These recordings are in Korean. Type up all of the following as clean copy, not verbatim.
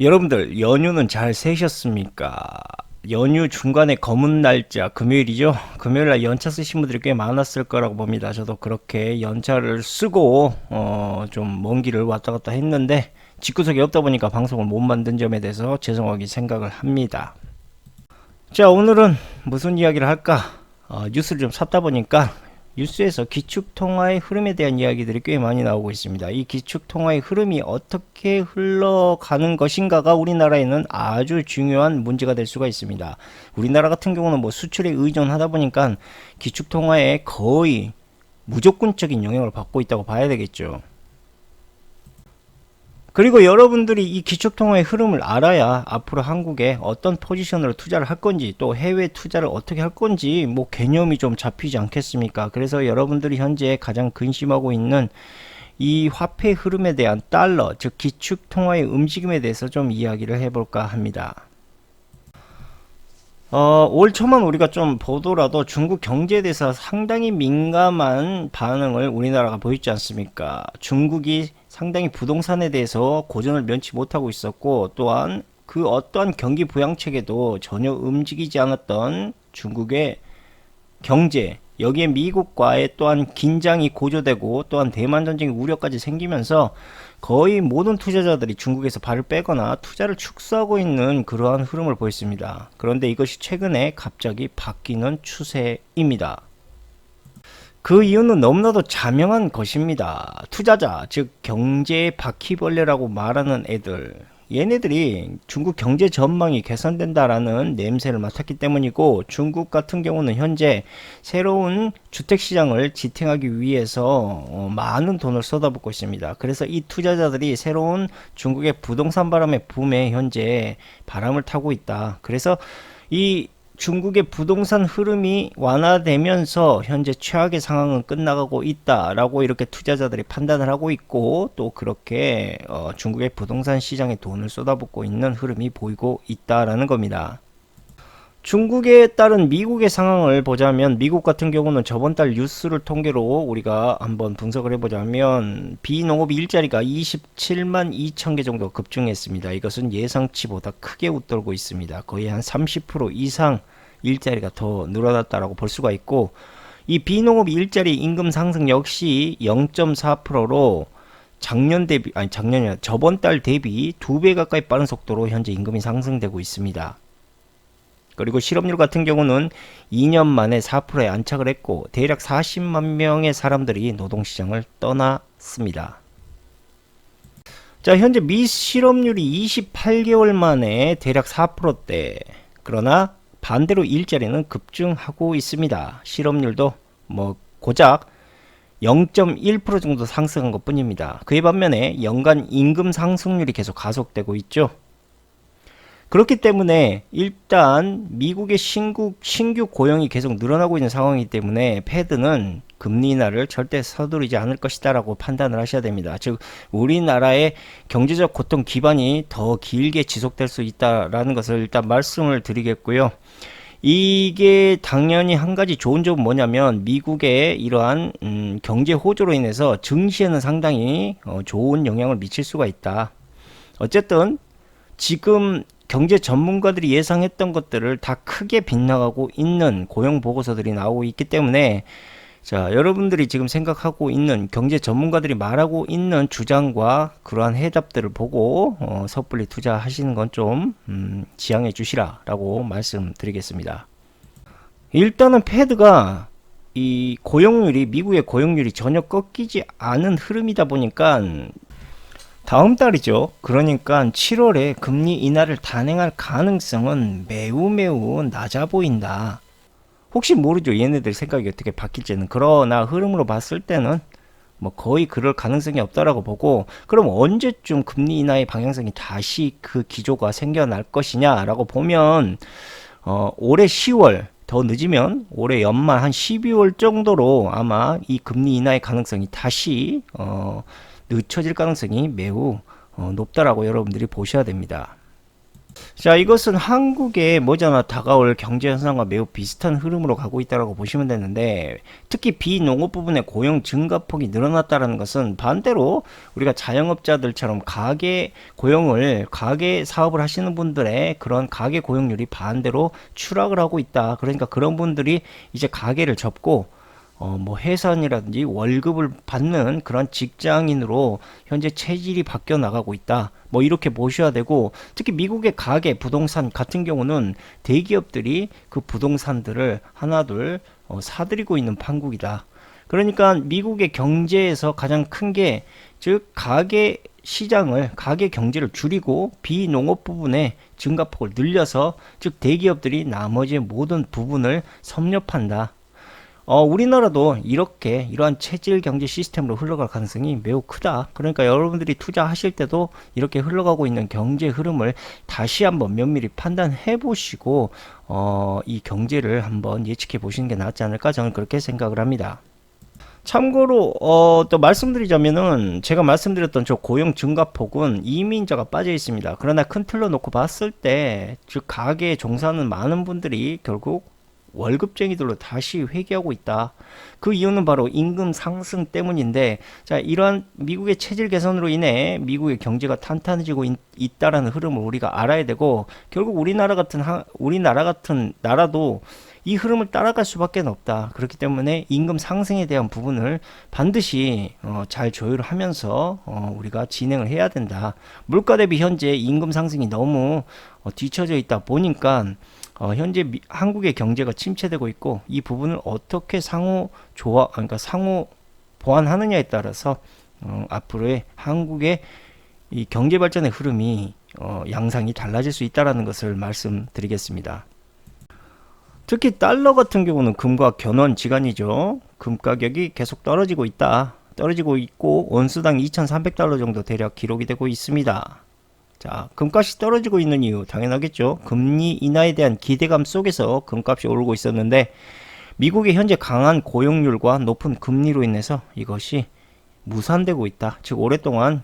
여러분들 연휴는 잘 새셨습니까? 연휴 중간에 검은 날짜 금요일이죠. 금요일날 연차 쓰신 분들이 꽤 많았을 거라고 봅니다. 저도 그렇게 연차를 쓰고 좀 먼 길을 왔다 갔다 했는데 집구석이 없다 보니까 방송을 못 만든 점에 대해서 죄송하게 생각을 합니다. 자, 오늘은 무슨 이야기를 할까? 뉴스를 좀 찾다 보니까 뉴스에서 기축통화의 흐름에 대한 이야기들이 꽤 많이 나오고 있습니다. 이 기축통화의 흐름이 어떻게 흘러가는 것인가가 우리나라에는 아주 중요한 문제가 될 수가 있습니다. 우리나라 같은 경우는 뭐 수출에 의존하다 보니까 기축통화에 거의 무조건적인 영향을 받고 있다고 봐야 되겠죠. 그리고 여러분들이 이 기축통화의 흐름을 알아야 앞으로 한국에 어떤 포지션으로 투자를 할 건지, 또 해외 투자를 어떻게 할 건지 뭐 개념이 좀 잡히지 않겠습니까? 그래서 여러분들이 현재 가장 근심하고 있는 이 화폐 흐름에 대한 달러, 즉 기축통화의 움직임에 대해서 좀 이야기를 해볼까 합니다. 올 초만 우리가 좀 보더라도 중국 경제에 대해서 상당히 민감한 반응을 우리나라가 보였지 않습니까? 중국이 상당히 부동산에 대해서 고전을 면치 못하고 있었고, 또한 그 어떠한 경기 부양책에도 전혀 움직이지 않았던 중국의 경제, 여기에 미국과의 또한 긴장이 고조되고 또한 대만 전쟁의 우려까지 생기면서 거의 모든 투자자들이 중국에서 발을 빼거나 투자를 축소하고 있는 그러한 흐름을 보였습니다. 그런데 이것이 최근에 갑자기 바뀌는 추세입니다. 그 이유는 너무나도 자명한 것입니다. 투자자, 즉 경제의 바퀴벌레라고 말하는 애들, 얘네들이 중국 경제 전망이 개선된다라는 냄새를 맡았기 때문이고, 중국 같은 경우는 현재 새로운 주택 시장을 지탱하기 위해서 많은 돈을 쏟아붓고 있습니다. 그래서 이 투자자들이 새로운 중국의 부동산 바람의 붐에 현재 바람을 타고 있다. 그래서 이 중국의 부동산 흐름이 완화되면서 현재 최악의 상황은 끝나가고 있다라고 이렇게 투자자들이 판단을 하고 있고, 또 그렇게 중국의 부동산 시장에 돈을 쏟아붓고 있는 흐름이 보이고 있다라는 겁니다. 중국에 따른 미국의 상황을 보자면, 미국 같은 경우는 저번 달 뉴스를 통계로 우리가 한번 분석을 해보자면 비농업 일자리가 27만 2천 개 정도 급증했습니다. 이것은 예상치보다 크게 웃돌고 있습니다. 거의 한 30% 이상 일자리가 더 늘어났다라고 볼 수가 있고, 이 비농업 일자리 임금 상승 역시 0.4%로 작년 대비, 아니 작년이 아니라 저번 달 대비 2배 가까이 빠른 속도로 현재 임금이 상승되고 있습니다. 그리고 실업률 같은 경우는 2년 만에 4%에 안착을 했고, 대략 40만 명의 사람들이 노동시장을 떠났습니다. 자, 현재 미실업률이 28개월 만에 대략 4%대. 그러나 반대로 일자리는 급증하고 있습니다. 실업률도 뭐 고작 0.1% 정도 상승한 것 뿐입니다. 그에 반면에 연간 임금 상승률이 계속 가속되고 있죠. 그렇기 때문에 일단 미국의 신규 고용이 계속 늘어나고 있는 상황이기 때문에 패드는 금리 인하를 절대 서두르지 않을 것이다 라고 판단을 하셔야 됩니다. 즉 우리나라의 경제적 고통 기반이 더 길게 지속될 수 있다라는 것을 일단 말씀을 드리겠고요. 이게 당연히 한 가지 좋은 점은 뭐냐면, 미국의 이러한 경제 호조로 인해서 증시에는 상당히 좋은 영향을 미칠 수가 있다. 어쨌든 지금 경제 전문가들이 예상했던 것들을 다 크게 빗나가고 있는 고용 보고서들이 나오고 있기 때문에, 자, 여러분들이 지금 생각하고 있는 경제 전문가들이 말하고 있는 주장과 그러한 해답들을 보고 섣불리 투자하시는 건 좀 지양해 주시라 라고 말씀드리겠습니다. 일단은 패드가 이 고용률이, 미국의 고용률이 전혀 꺾이지 않은 흐름이다 보니까 다음 달이죠. 그러니까 7월에 금리 인하를 단행할 가능성은 매우 낮아 보인다. 혹시 모르죠. 얘네들 생각이 어떻게 바뀔지는. 그러나 흐름으로 봤을 때는 뭐 거의 그럴 가능성이 없다라고 보고, 그럼 언제쯤 금리 인하의 방향성이 다시 그 기조가 생겨날 것이냐라고 보면 올해 10월, 더 늦으면 올해 연말 한 12월 정도로 아마 이 금리 인하의 가능성이 다시 늦춰질 가능성이 매우 높다라고 여러분들이 보셔야 됩니다. 자, 이것은 한국에 머지않아 다가올 경제 현상과 매우 비슷한 흐름으로 가고 있다고 보시면 되는데, 특히 비농업 부분의 고용 증가폭이 늘어났다는 것은 반대로 우리가 자영업자들처럼 가게 사업을 하시는 분들의 그런 가게 고용률이 반대로 추락을 하고 있다. 그러니까 그런 분들이 이제 가게를 접고 뭐 해산이라든지 월급을 받는 그런 직장인으로 현재 체질이 바뀌어 나가고 있다. 뭐 이렇게 보셔야 되고, 특히 미국의 가계 부동산 같은 경우는 대기업들이 그 부동산들을 하나둘 사들이고 있는 판국이다. 그러니까 미국의 경제에서 가장 큰 게, 즉 가계 경제를 줄이고 비농업 부분의 증가폭을 늘려서, 즉 대기업들이 나머지 모든 부분을 섭렵한다. 우리나라도 이러한 체질 경제 시스템으로 흘러갈 가능성이 매우 크다. 그러니까 여러분들이 투자하실 때도 이렇게 흘러가고 있는 경제 흐름을 다시 한번 면밀히 판단해 보시고, 이 경제를 한번 예측해 보시는 게 낫지 않을까, 저는 그렇게 생각을 합니다. 참고로 또 말씀드리자면은, 제가 말씀드렸던 저 고용 증가폭은 이민자가 빠져 있습니다. 그러나 큰 틀로 놓고 봤을 때, 즉 가게에 종사하는 많은 분들이 결국 월급쟁이들로 다시 회귀하고 있다. 그 이유는 바로 임금 상승 때문인데, 자, 이러한 미국의 체질 개선으로 인해 미국의 경제가 탄탄해지고 있다라는 흐름을 우리가 알아야 되고, 결국 우리나라 같은 나라도 이 흐름을 따라갈 수밖에 없다. 그렇기 때문에 임금 상승에 대한 부분을 반드시 잘 조율을 하면서 우리가 진행을 해야 된다. 물가 대비 현재 임금 상승이 너무 뒤처져 있다 보니까 현재 한국의 경제가 침체되고 있고, 이 부분을 어떻게 그러니까 상호 보완하느냐에 따라서 앞으로의 한국의 이 경제 발전의 흐름이 양상이 달라질 수 있다라는 것을 말씀드리겠습니다. 특히 달러 같은 경우는 금과 견원지간이죠. 금 가격이 계속 떨어지고 있고 온수당 2,300달러 정도 대략 기록이 되고 있습니다. 자, 금값이 떨어지고 있는 이유 당연하겠죠. 금리 인하에 대한 기대감 속에서 금값이 오르고 있었는데, 미국의 현재 강한 고용률과 높은 금리로 인해서 이것이 무산되고 있다. 즉 오랫동안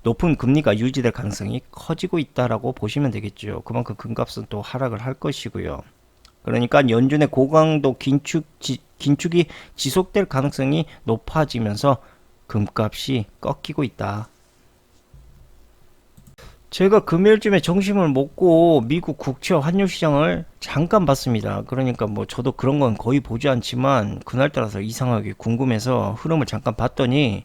높은 금리가 유지될 가능성이 커지고 있다라고 보시면 되겠죠. 그만큼 금값은 또 하락을 할 것이고요. 그러니까 연준의 고강도 긴축이 지속될 가능성이 높아지면서 금값이 꺾이고 있다. 제가 금요일쯤에 점심을 먹고 미국 국채 환율 시장을 잠깐 봤습니다. 그러니까 뭐 저도 그런 건 거의 보지 않지만 그날따라서 이상하게 궁금해서 흐름을 잠깐 봤더니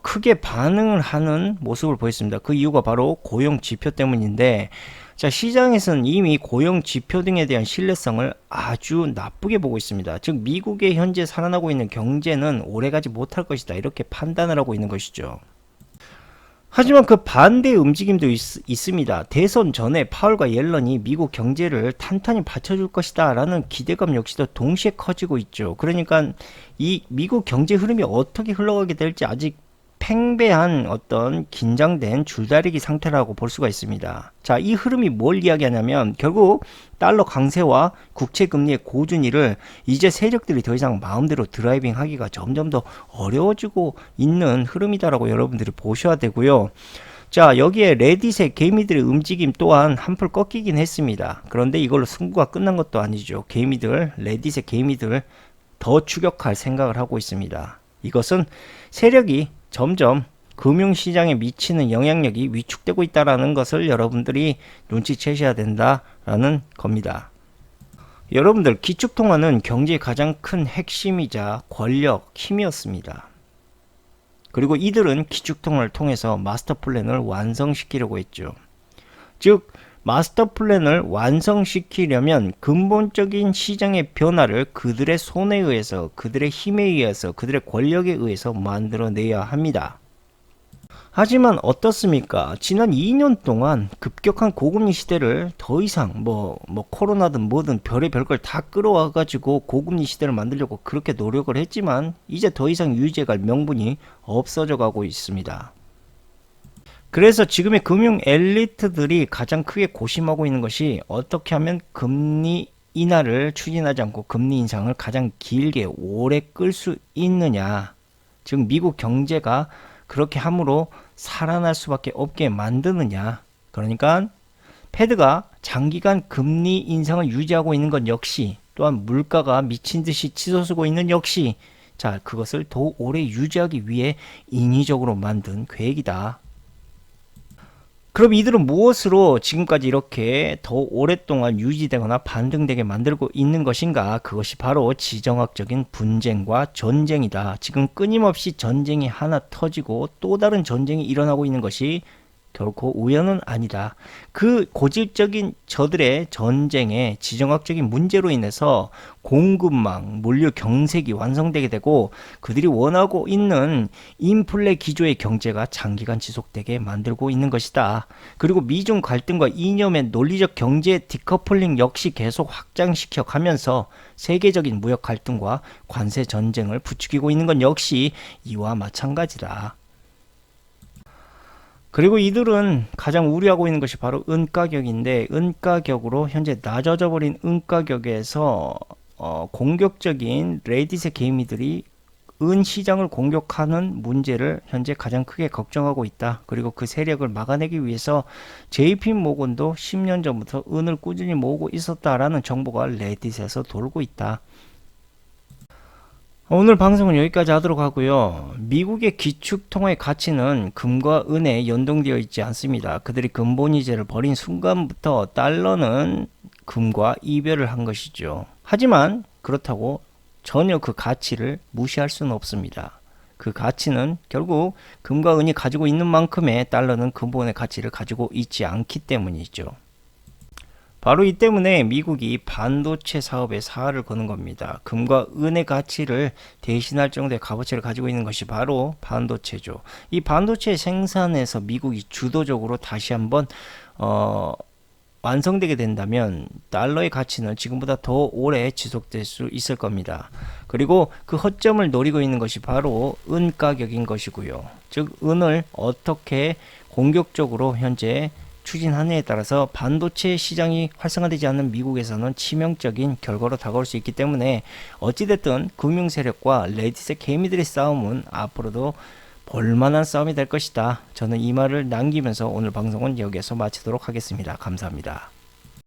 크게 반응을 하는 모습을 보였습니다. 그 이유가 바로 고용 지표 때문인데, 자, 시장에서는 이미 고용 지표 등에 대한 신뢰성을 아주 나쁘게 보고 있습니다. 즉 미국의 현재 살아나고 있는 경제는 오래가지 못할 것이다, 이렇게 판단을 하고 있는 것이죠. 하지만 그 반대의 움직임도 있습니다. 대선 전에 파월과 옐런이 미국 경제를 탄탄히 받쳐줄 것이다 라는 기대감 역시도 동시에 커지고 있죠. 그러니까 이 미국 경제 흐름이 어떻게 흘러가게 될지 아직 팽배한 어떤 긴장된 줄다리기 상태라고 볼 수가 있습니다. 자, 이 흐름이 뭘 이야기하냐면 결국 달러 강세와 국채 금리의 고준위를 이제 세력들이 더 이상 마음대로 드라이빙 하기가 점점 더 어려워지고 있는 흐름이다라고 여러분들이 보셔야 되고요. 자, 여기에 레딧의 개미들의 움직임 또한 한풀 꺾이긴 했습니다. 그런데 이걸로 승부가 끝난 것도 아니죠. 레딧의 개미들 더 추격할 생각을 하고 있습니다. 이것은 세력이 점점 금융시장에 미치는 영향력이 위축되고 있다는 것을 여러분들이 눈치채셔야 된다라는 겁니다. 여러분들, 기축통화는 경제의 가장 큰 핵심이자 권력, 힘이었습니다. 그리고 이들은 기축통화를 통해서 마스터 플랜을 완성시키려고 했죠. 즉 마스터 플랜을 완성시키려면 근본적인 시장의 변화를 그들의 손에 의해서, 그들의 힘에 의해서, 그들의 권력에 의해서 만들어내야 합니다. 하지만 어떻습니까? 지난 2년 동안 급격한 고금리 시대를 더 이상 코로나든 뭐든 별의별 걸 다 끌어와 가지고 고금리 시대를 만들려고 그렇게 노력을 했지만 이제 더 이상 유지해갈 명분이 없어져 가고 있습니다. 그래서 지금의 금융 엘리트들이 가장 크게 고심하고 있는 것이 어떻게 하면 금리 인하를 추진하지 않고 금리 인상을 가장 길게 오래 끌 수 있느냐. 즉 미국 경제가 그렇게 함으로 살아날 수밖에 없게 만드느냐. 그러니까 페드가 장기간 금리 인상을 유지하고 있는 것 역시, 또한 물가가 미친 듯이 치솟고 있는 역시, 자, 그것을 더 오래 유지하기 위해 인위적으로 만든 계획이다. 그럼 이들은 무엇으로 지금까지 이렇게 더 오랫동안 유지되거나 반등되게 만들고 있는 것인가? 그것이 바로 지정학적인 분쟁과 전쟁이다. 지금 끊임없이 전쟁이 하나 터지고 또 다른 전쟁이 일어나고 있는 것이 결코 우연은 아니다. 그 고질적인 저들의 전쟁의 지정학적인 문제로 인해서 공급망, 물류 경색이 완성되게 되고 그들이 원하고 있는 인플레 기조의 경제가 장기간 지속되게 만들고 있는 것이다. 그리고 미중 갈등과 이념의 논리적 경제 디커플링 역시 계속 확장시켜 가면서 세계적인 무역 갈등과 관세 전쟁을 부추기고 있는 건 역시 이와 마찬가지다. 그리고 이들은 가장 우려하고 있는 것이 바로 은가격인데, 은가격으로 현재 낮아져 버린 은가격에서 공격적인 레딧의 개미들이 은 시장을 공격하는 문제를 현재 가장 크게 걱정하고 있다. 그리고 그 세력을 막아내기 위해서 JP 모건도 10년 전부터 은을 꾸준히 모으고 있었다라는 정보가 레딧에서 돌고 있다. 오늘 방송은 여기까지 하도록 하고요. 미국의 기축통화의 가치는 금과 은에 연동되어 있지 않습니다. 그들이 근본이제를 버린 순간부터 달러는 금과 이별을 한 것이죠. 하지만 그렇다고 전혀 그 가치를 무시할 수는 없습니다. 그 가치는 결국 금과 은이 가지고 있는 만큼의 달러는 근본의 가치를 가지고 있지 않기 때문이죠. 바로 이 때문에 미국이 반도체 사업에 사활을 거는 겁니다. 금과 은의 가치를 대신할 정도의 값어치를 가지고 있는 것이 바로 반도체죠. 이 반도체 생산에서 미국이 주도적으로 다시 한번 완성되게 된다면 달러의 가치는 지금보다 더 오래 지속될 수 있을 겁니다. 그리고 그 허점을 노리고 있는 것이 바로 은 가격인 것이고요. 즉 은을 어떻게 공격적으로 현재 추진하느냐에 따라서 반도체 시장이 활성화되지 않는 미국에서는 치명적인 결과로 다가올 수 있기 때문에 어찌됐든 금융세력과 레딧의 개미들의 싸움은 앞으로도 볼만한 싸움이 될 것이다. 저는 이 말을 남기면서 오늘 방송은 여기에서 마치도록 하겠습니다. 감사합니다.